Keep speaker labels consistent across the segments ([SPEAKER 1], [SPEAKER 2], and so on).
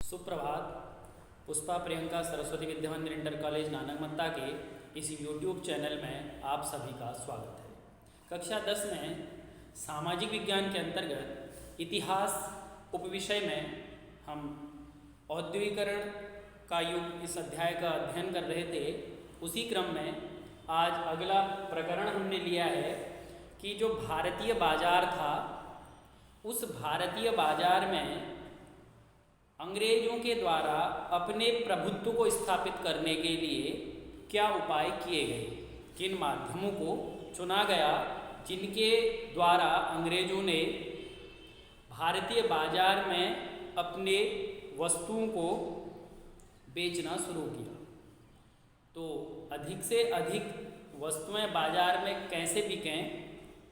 [SPEAKER 1] सुप्रभात। पुष्पा प्रियंका सरस्वती विद्या मंदिर inter college Nanakmatta के इस यूट्यूब चैनल में आप सभी का स्वागत है। कक्षा 10 में सामाजिक विज्ञान के अंतर्गत इतिहास उपविषय में हम औद्योगिकरण का युग इस अध्याय का अध्ययन कर रहे थे। उसी क्रम में आज अगला प्रकरण हमने लिया है कि जो भारतीय बाजार था, उस भारतीय बाजार में अंग्रेजों के द्वारा अपने प्रभुत्व को स्थापित करने के लिए क्या उपाय किए गए, किन माध्यमों को चुना गया जिनके द्वारा अंग्रेजों ने भारतीय बाजार में अपने वस्तुओं को बेचना शुरू किया। तो अधिक से अधिक वस्तुएं बाजार में कैसे बिकें,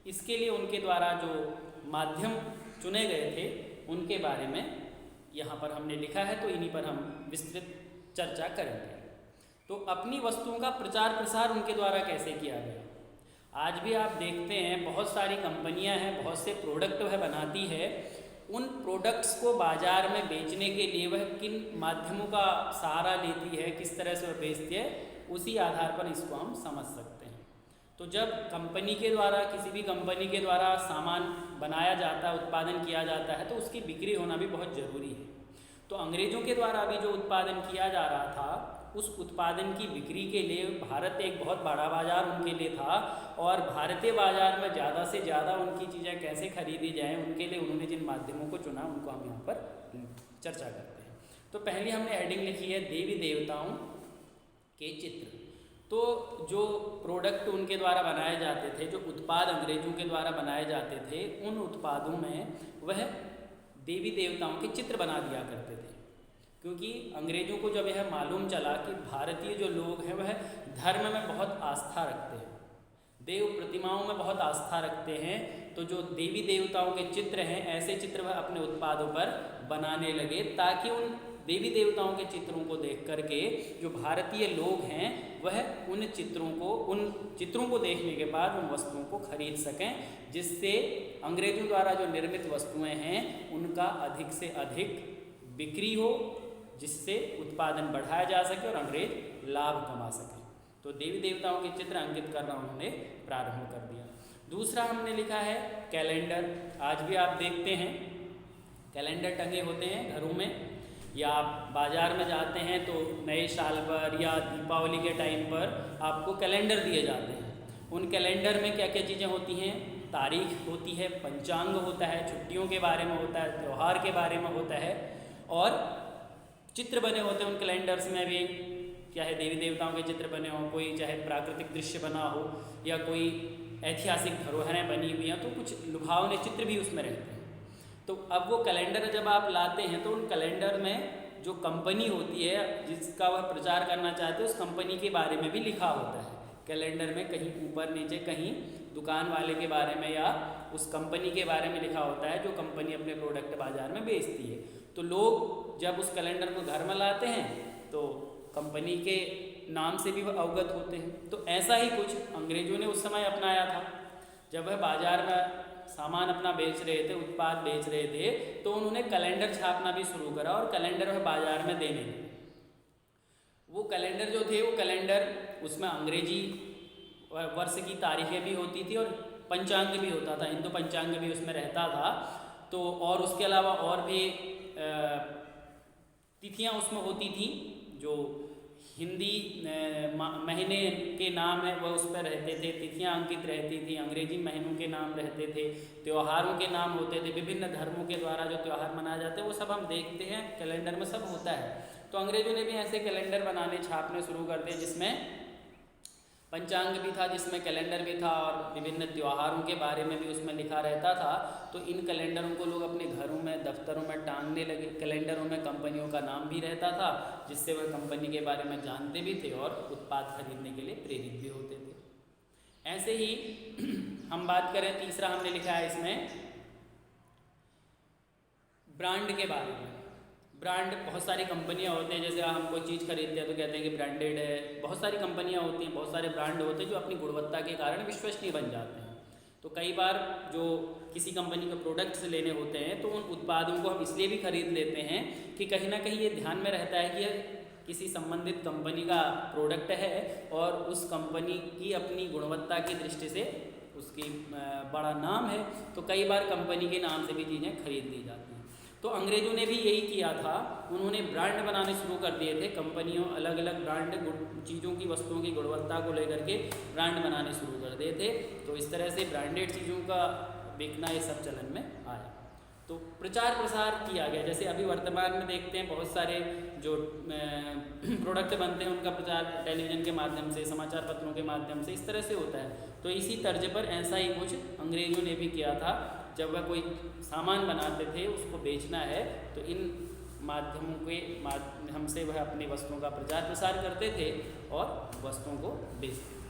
[SPEAKER 1] इसके लिए उनके द्वारा जो माध्यम चुने गए थे उनके बारे में यहाँ पर हमने लिखा है, तो इन्हीं पर हम विस्तृत चर्चा करेंगे। तो अपनी वस्तुओं का प्रचार प्रसार उनके द्वारा कैसे किया गया। आज भी आप देखते हैं बहुत सारी कंपनियां हैं, बहुत से प्रोडक्ट वह बनाती है। उन प्रोडक्ट्स को बाज़ार में बेचने के लिए वह किन माध्यमों का सहारा लेती है, किस तरह से वह बेचती है, उसी आधार पर इसको हम समझ सकते हैं। तो जब कंपनी के द्वारा, किसी भी कंपनी के द्वारा सामान बनाया जाता है, उत्पादन किया जाता है, तो उसकी बिक्री होना भी बहुत ज़रूरी है। तो अंग्रेज़ों के द्वारा भी जो उत्पादन किया जा रहा था, उस उत्पादन की बिक्री के लिए भारत एक बहुत बड़ा बाज़ार उनके लिए था, और भारतीय बाज़ार में ज़्यादा से ज़्यादा उनकी चीज़ें कैसे खरीदी जाएँ, उनके लिए उन्होंने जिन माध्यमों को चुना उनको हम यहाँ पर चर्चा करते हैं। तो पहले हमने हेडिंग लिखी है देवी देवताओं के चित्र। तो जो प्रोडक्ट उनके द्वारा बनाए जाते थे, जो उत्पाद अंग्रेजों के द्वारा बनाए जाते थे, उन उत्पादों में वह देवी देवताओं के चित्र बना दिया करते थे। क्योंकि अंग्रेजों को जब यह मालूम चला कि भारतीय जो लोग हैं वह धर्म में बहुत आस्था रखते हैं, देव प्रतिमाओं में बहुत आस्था रखते हैं, तो जो देवी देवताओं के चित्र हैं, ऐसे चित्र वह अपने उत्पादों पर बनाने लगे, ताकि उन देवी देवताओं के चित्रों को देख करके जो भारतीय लोग हैं वह उन चित्रों को देखने के बाद उन वस्तुओं को खरीद सकें, जिससे अंग्रेजों द्वारा जो निर्मित वस्तुएं हैं उनका अधिक से अधिक बिक्री हो, जिससे उत्पादन बढ़ाया जा सके और अंग्रेज लाभ कमा सकें। तो देवी देवताओं के चित्र अंकित करना उन्होंने प्रारंभ कर दिया। दूसरा हमने लिखा है कैलेंडर। आज भी आप देखते हैं कैलेंडर टंगे होते हैं घरों में, या आप बाज़ार में जाते हैं तो नए साल पर या दीपावली के टाइम पर आपको कैलेंडर दिए जाते हैं। उन कैलेंडर में क्या क्या चीज़ें होती हैं, तारीख होती है, पंचांग होता है, छुट्टियों के बारे में होता है, त्यौहार के बारे में होता है, और चित्र बने होते हैं उन कैलेंडर्स में भी, चाहे देवी देवताओं के चित्र बने हों, कोई चाहे प्राकृतिक दृश्य बना हो या कोई ऐतिहासिक धरोहरें बनी हुई हैं, तो कुछ लुभावने चित्र भी उसमें रहते हैं। तो अब वो कैलेंडर जब आप लाते हैं तो उन कैलेंडर में जो कंपनी होती है जिसका वह प्रचार करना चाहते हैं, उस कंपनी के बारे में भी लिखा होता है कैलेंडर में, कहीं ऊपर नीचे, कहीं दुकान वाले के बारे में या उस कंपनी के बारे में लिखा होता है जो कंपनी अपने प्रोडक्ट बाज़ार में बेचती है। तो लोग जब उस कैलेंडर को घर में लाते हैं तो कंपनी के नाम से भी वह अवगत होते हैं। तो ऐसा ही कुछ अंग्रेज़ों ने उस समय अपनाया था। जब वह बाज़ार में सामान अपना बेच रहे थे, उत्पाद बेच रहे थे, तो उन्होंने कैलेंडर छापना भी शुरू करा और कैलेंडर वह बाज़ार में देने लगे। वो कैलेंडर जो थे, वो कैलेंडर उसमें अंग्रेजी वर्ष की तारीखें भी होती थी और पंचांग भी होता था, हिंदू पंचांग भी उसमें रहता था। तो और उसके अलावा और भी तिथियां उसमें होती थी, जो हिंदी महीने के नाम है वह उस पर रहते थे, तिथियां अंकित रहती थी, अंग्रेजी महीनों के नाम रहते थे, त्योहारों के नाम होते थे, विभिन्न धर्मों के द्वारा जो त्यौहार मनाए जाते हैं वो सब हम देखते हैं कैलेंडर में, सब होता है। तो अंग्रेजों ने भी ऐसे कैलेंडर बनाने, छापने शुरू कर दिए, जिसमें पंचांग भी था, जिसमें कैलेंडर भी था, और विभिन्न त्योहारों के बारे में भी उसमें लिखा रहता था। तो इन कैलेंडरों को लोग अपने घरों में, दफ्तरों में टांगने लगे। कैलेंडरों में कंपनियों का नाम भी रहता था, जिससे वह कंपनी के बारे में जानते भी थे और उत्पाद खरीदने के लिए प्रेरित भी होते थे। ऐसे ही हम बात करें, तीसरा हमने लिखा है इसमें ब्रांड के बारे में। ब्रांड, बहुत सारी कंपनियां होती हैं, जैसे हम कोई चीज़ खरीदते हैं तो कहते हैं कि ब्रांडेड है। बहुत सारी कंपनियां होती हैं, बहुत सारे ब्रांड होते हैं जो अपनी गुणवत्ता के कारण विश्वसनीय बन जाते हैं। तो कई बार जो किसी कंपनी के प्रोडक्ट्स लेने होते हैं तो उन उत्पादों को हम इसलिए भी खरीद लेते हैं कि कहीं ना कहीं ये ध्यान में रहता है कि यह किसी संबंधित कंपनी का प्रोडक्ट है और उस कंपनी की अपनी गुणवत्ता की दृष्टि से उसकी बड़ा नाम है, तो कई बार कंपनी के नाम से भी चीज़ें खरीद ली जाती हैं। तो अंग्रेज़ों ने भी यही किया था, उन्होंने ब्रांड बनाने शुरू कर दिए थे। कंपनियों अलग अलग ब्रांड चीज़ों की वस्तुओं की गुणवत्ता को लेकर के ब्रांड बनाने शुरू कर दिए थे। तो इस तरह से ब्रांडेड चीज़ों का बिकना ये सब चलन में आया। तो प्रचार प्रसार किया गया, जैसे अभी वर्तमान में देखते हैं बहुत सारे जो प्रोडक्ट बनते हैं उनका प्रचार टेलीविज़न के माध्यम से, समाचार पत्रों के माध्यम से, इस तरह से होता है। तो इसी तर्ज पर ऐसा ही कुछ अंग्रेज़ों ने भी किया था। जब वह कोई सामान बनाते थे उसको बेचना है तो इन माध्यमों के माध्यम से वह अपनी वस्तुओं का प्रचार प्रसार करते थे और वस्तुओं को बेचते थे।